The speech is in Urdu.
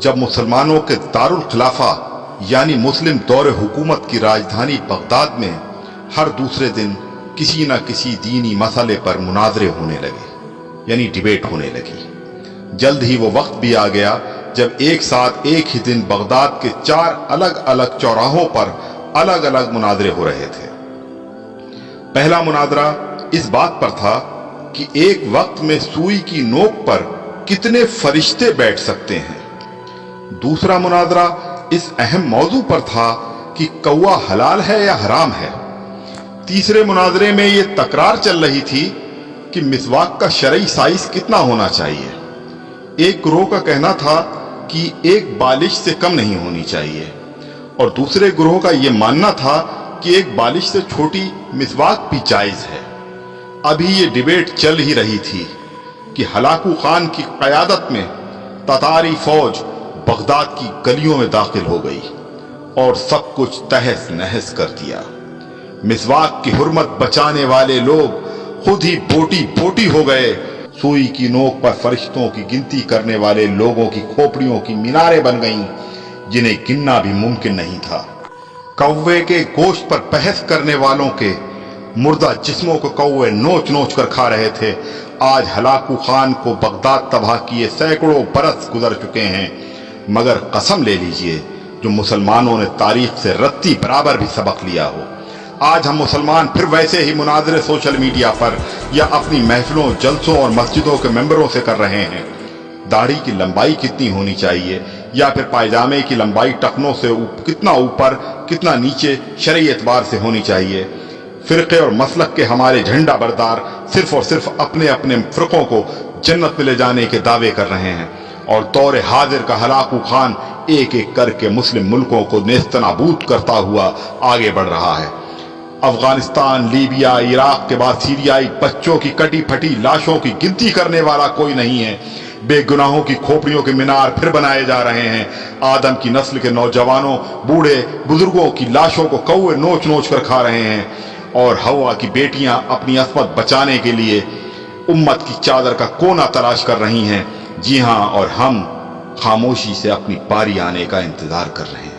جب مسلمانوں کے دارل خلافہ یعنی مسلم دور حکومت کی راجدھانی بغداد میں ہر دوسرے دن کسی نہ کسی دینی مسئلے پر مناظرے ہونے لگے، یعنی ڈیبیٹ ہونے لگی۔ جلد ہی وہ وقت بھی آ گیا جب ایک ساتھ ایک ہی دن بغداد کے 4 الگ الگ چوراہوں پر الگ الگ مناظرے ہو رہے تھے۔ پہلا مناظرہ اس بات پر تھا کہ ایک وقت میں سوئی کی نوک پر کتنے فرشتے بیٹھ سکتے ہیں۔ دوسرا مناظرہ اس اہم موضوع پر تھا کہ کوا حلال ہے یا حرام ہے۔ تیسرے مناظرے میں یہ تکرار چل رہی تھی کہ مسواک کا شرعی سائز کتنا ہونا چاہیے۔ ایک گروہ کا کہنا تھا کہ 1 بالش سے کم نہیں ہونی چاہیے، اور دوسرے گروہ کا یہ ماننا تھا کہ 1 بالش سے چھوٹی مسواک بھی جائز ہے۔ ابھی یہ ڈیبیٹ چل ہی رہی تھی کہ ہلاکو خان کی قیادت میں تتاری فوج بغداد کی گلیوں میں داخل ہو گئی اور سب کچھ تہس نہس کر دیا۔ مسواک کی حرمت بچانے والے لوگ خود ہی بوٹی بوٹی ہو گئے۔ سوئی کی نوک پر فرشتوں کی گنتی کرنے والے لوگوں کی کھوپڑیوں کی میناریں بن گئیں جنہیں گننا بھی ممکن نہیں تھا۔ کوے کے گوشت پر بحث کرنے والوں کے مردہ جسموں کو کوے نوچ نوچ کر کھا رہے تھے۔ آج ہلاکو خان کو بغداد تباہ کیے سینکڑوں برس گزر چکے ہیں، مگر قسم لے لیجئے جو مسلمانوں نے تاریخ سے رتی برابر بھی سبق لیا ہو۔ آج ہم مسلمان پھر ویسے ہی مناظرے سوشل میڈیا پر یا اپنی محفلوں، جلسوں اور مسجدوں کے ممبروں سے کر رہے ہیں۔ داڑھی کی لمبائی کتنی ہونی چاہیے، یا پھر پائجامے کی لمبائی ٹخنوں سے کتنا اوپر کتنا نیچے شرعی اعتبار سے ہونی چاہیے۔ فرقے اور مسلک کے ہمارے جھنڈا بردار صرف اور صرف اپنے اپنے فرقوں کو جنت میں لے جانے کے دعوے کر رہے ہیں، اور دور حاضر کا ہلاکو خان ایک ایک کر کے مسلم ملکوں کو نیست نابود کرتا ہوا آگے بڑھ رہا ہے۔ افغانستان، لیبیا، عراق کے بعد سیریائی بچوں کی کٹی پھٹی لاشوں کی گنتی کرنے والا کوئی نہیں ہے۔ بے گناہوں کی کھوپڑیوں کے مینار پھر بنائے جا رہے ہیں۔ آدم کی نسل کے نوجوانوں، بوڑھے، بزرگوں کی لاشوں کو کوے نوچ نوچ کر کھا رہے ہیں، اور ہوا کی بیٹیاں اپنی عصمت بچانے کے لیے امت کی چادر کا کونا تلاش کر رہی ہیں۔ جی ہاں، اور ہم خاموشی سے اپنی باری آنے کا انتظار کر رہے ہیں۔